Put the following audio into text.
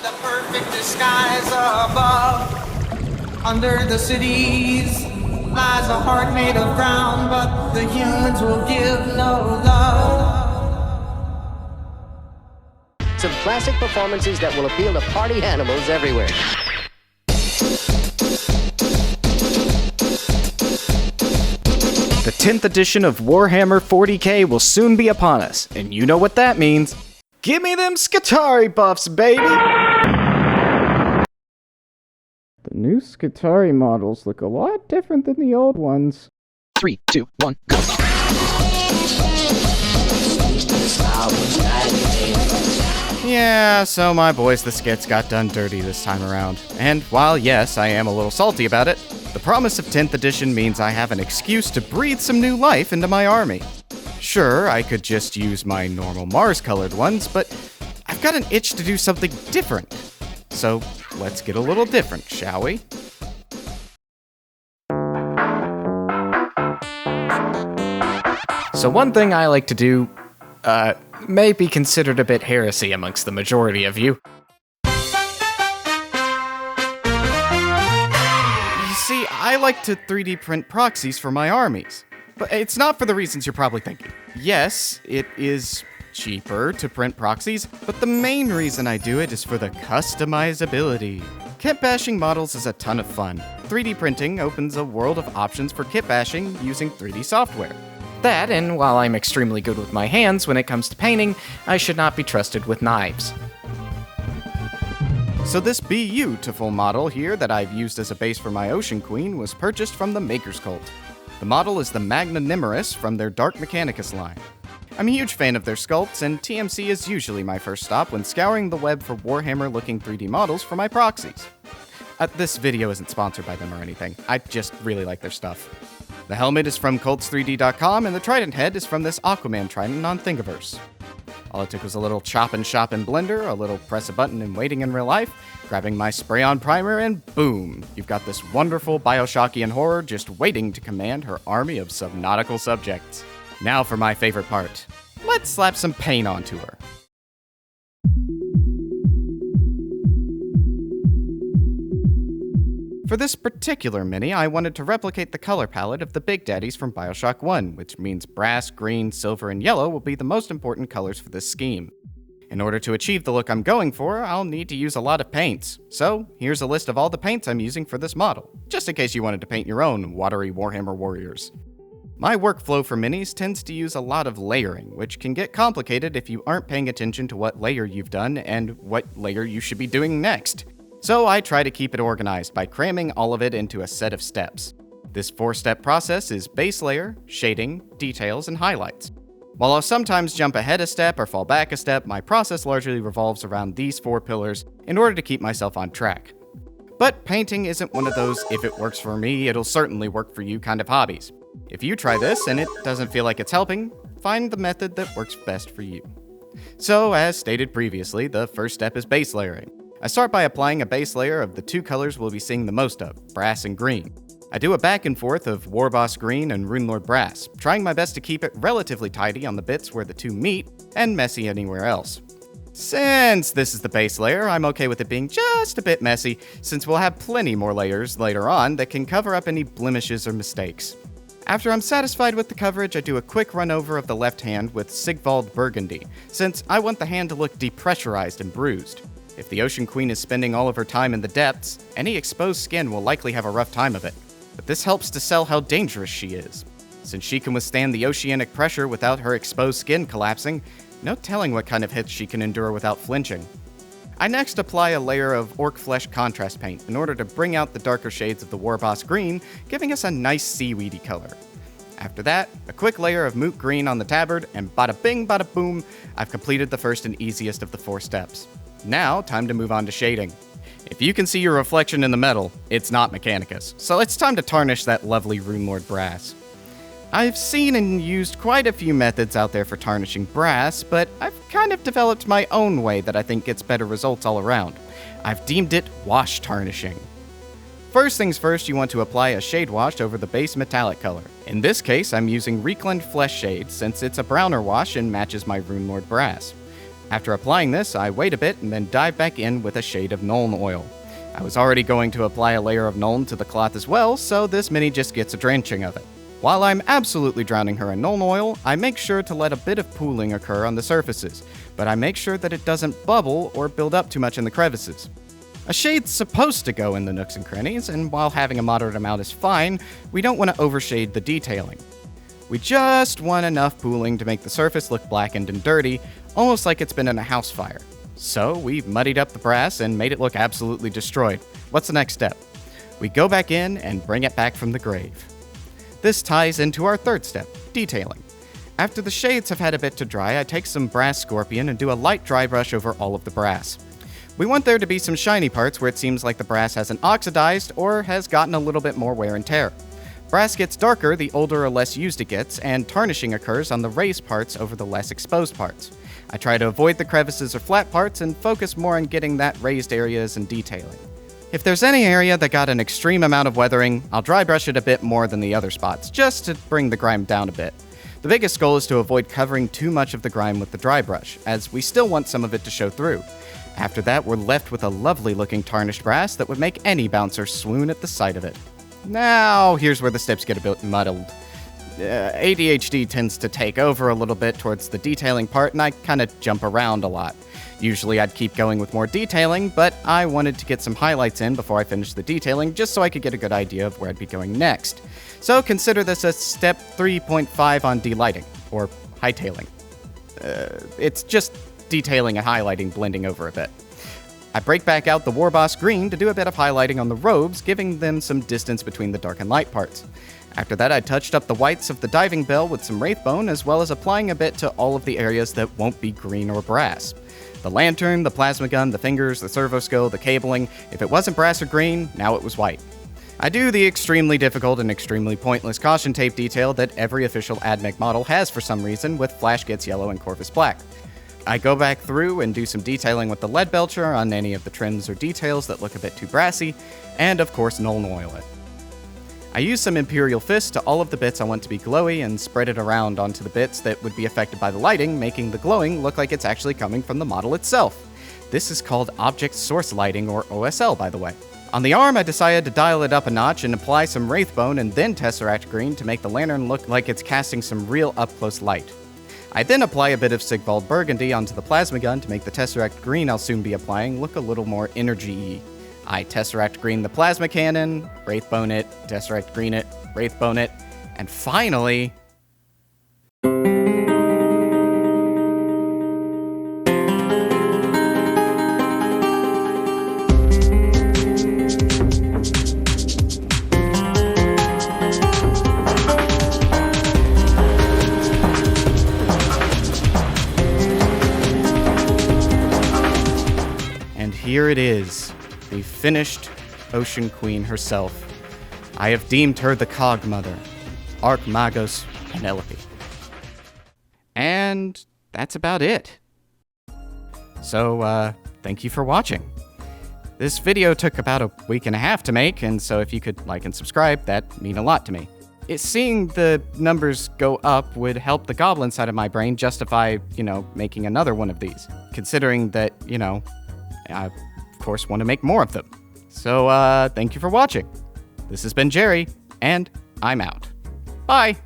The perfect disguise above. Under the cities lies a heart made of brown, but the humans will give no love. Some classic performances that will appeal to party animals everywhere. The 10th edition of Warhammer 40k will soon be upon us, and you know what that means. Give me them Skitarii buffs, baby! The new Skitarii models look a lot different than the old ones. 3, 2, 1, go! Yeah, so my boys the Skits got done dirty this time around. And while yes, I am a little salty about it, the promise of 10th edition means I have an excuse to breathe some new life into my army. Sure, I could just use my normal Mars-colored ones, but I've got an itch to do something different. So let's get a little different, shall we? So one thing I like to do, may be considered a bit heresy amongst the majority of you. See, I like to 3D print proxies for my armies. But it's not for the reasons you're probably thinking. Yes, it is cheaper to print proxies, but the main reason I do it is for the customizability. Kit bashing models is a ton of fun. 3D printing opens a world of options for kit bashing using 3D software. That, and while I'm extremely good with my hands when it comes to painting, I should not be trusted with knives. So this beautiful model here that I've used as a base for my Ocean Queen was purchased from the Maker's Cult. The model is the Magnanimerous from their Dark Mechanicus line. I'm a huge fan of their sculpts, and TMC is usually my first stop when scouring the web for Warhammer-looking 3D models for my proxies. This video isn't sponsored by them or anything, I just really like their stuff. The helmet is from Cults3D.com, and the Trident head is from this Aquaman Trident on Thingiverse. All it took was a little chop and shop in Blender, a little press a button and waiting in real life, grabbing my spray-on primer, and boom! You've got this wonderful Bioshock-ian horror just waiting to command her army of subnautical subjects. Now for my favorite part. Let's slap some paint onto her. For this particular mini, I wanted to replicate the color palette of the Big Daddies from Bioshock 1, which means brass, green, silver, and yellow will be the most important colors for this scheme. In order to achieve the look I'm going for, I'll need to use a lot of paints. So, here's a list of all the paints I'm using for this model, just in case you wanted to paint your own watery Warhammer warriors. My workflow for minis tends to use a lot of layering, which can get complicated if you aren't paying attention to what layer you've done and what layer you should be doing next. So I try to keep it organized by cramming all of it into a set of steps. This 4-step process is base layer, shading, details, and highlights. While I'll sometimes jump ahead a step or fall back a step, my process largely revolves around these 4 pillars in order to keep myself on track. But painting isn't one of those if it works for me, it'll certainly work for you kind of hobbies. If you try this and it doesn't feel like it's helping, find the method that works best for you. So, as stated previously, the first step is base layering. I start by applying a base layer of the 2 colors we'll be seeing the most of, brass and green. I do a back and forth of Warboss green and Runelord brass, trying my best to keep it relatively tidy on the bits where the 2 meet, and messy anywhere else. Since this is the base layer, I'm okay with it being just a bit messy, since we'll have plenty more layers later on that can cover up any blemishes or mistakes. After I'm satisfied with the coverage, I do a quick run over of the left hand with Sigvald Burgundy, since I want the hand to look depressurized and bruised. If the Ocean Queen is spending all of her time in the depths, any exposed skin will likely have a rough time of it. But this helps to sell how dangerous she is. Since she can withstand the oceanic pressure without her exposed skin collapsing, no telling what kind of hits she can endure without flinching. I next apply a layer of Orc Flesh contrast paint in order to bring out the darker shades of the Warboss green, giving us a nice seaweedy color. After that, a quick layer of Moot Green on the tabard, and bada bing bada boom, I've completed the first and easiest of the 4 steps. Now, time to move on to shading. If you can see your reflection in the metal, it's not Mechanicus, so it's time to tarnish that lovely Runelord brass. I've seen and used quite a few methods out there for tarnishing brass, but I've kind of developed my own way that I think gets better results all around. I've deemed it wash tarnishing. First things first, you want to apply a shade wash over the base metallic color. In this case, I'm using Reclaimed Flesh Shade since it's a browner wash and matches my Runelord brass. After applying this, I wait a bit and then dive back in with a shade of Nuln oil. I was already going to apply a layer of Nuln to the cloth as well, so this mini just gets a drenching of it. While I'm absolutely drowning her in Nuln oil, I make sure to let a bit of pooling occur on the surfaces, but I make sure that it doesn't bubble or build up too much in the crevices. A shade's supposed to go in the nooks and crannies, and while having a moderate amount is fine, we don't want to overshade the detailing. We just want enough pooling to make the surface look blackened and dirty, almost like it's been in a house fire. So we muddied up the brass and made it look absolutely destroyed. What's the next step? We go back in and bring it back from the grave. This ties into our third step, detailing. After the shades have had a bit to dry, I take some brass scorpion and do a light dry brush over all of the brass. We want there to be some shiny parts where it seems like the brass hasn't oxidized or has gotten a little bit more wear and tear. Brass gets darker the older or less used it gets, and tarnishing occurs on the raised parts over the less exposed parts. I try to avoid the crevices or flat parts and focus more on getting that raised areas and detailing. If there's any area that got an extreme amount of weathering, I'll dry brush it a bit more than the other spots, just to bring the grime down a bit. The biggest goal is to avoid covering too much of the grime with the dry brush, as we still want some of it to show through. After that, we're left with a lovely looking tarnished brass that would make any bouncer swoon at the sight of it. Now, here's where the steps get a bit muddled. ADHD tends to take over a little bit towards the detailing part, and I kind of jump around a lot. Usually I'd keep going with more detailing, but I wanted to get some highlights in before I finished the detailing, just so I could get a good idea of where I'd be going next. So consider this a step 3.5 on delighting, or hightailing. It's just detailing and highlighting blending over a bit. I break back out the Warboss green to do a bit of highlighting on the robes, giving them some distance between the dark and light parts. After that, I touched up the whites of the diving bell with some wraithbone, as well as applying a bit to all of the areas that won't be green or brass. The lantern, the plasma gun, the fingers, the servo skill, the cabling, if it wasn't brass or green, now it was white. I do the extremely difficult and extremely pointless caution tape detail that every official AdMech model has for some reason, with Flash Gets Yellow and Corvus Black. I go back through and do some detailing with the lead belcher on any of the trims or details that look a bit too brassy, and of course Nuln oil it. I use some Imperial Fist to all of the bits I want to be glowy and spread it around onto the bits that would be affected by the lighting, making the glowing look like it's actually coming from the model itself. This is called Object Source Lighting, or OSL, by the way. On the arm, I decided to dial it up a notch and apply some Wraithbone and then Tesseract Green to make the lantern look like it's casting some real up-close light. I then apply a bit of Sigvald Burgundy onto the plasma gun to make the Tesseract Green I'll soon be applying look a little more energy-y. I Tesseract Green the plasma cannon, Wraithbone it, Tesseract Green it, Wraithbone it, and finally... And here it is. The finished Ocean Queen herself. I have deemed her the Cog Mother, Archmagos Penelope. And that's about it. So, thank you for watching. This video took about a week and a half to make, and so if you could like and subscribe, that'd mean a lot to me. Seeing the numbers go up would help the goblin side of my brain justify, making another one of these. Considering that, I, of course, want to make more of them. So, thank you for watching. This has been Jerry, and I'm out. Bye!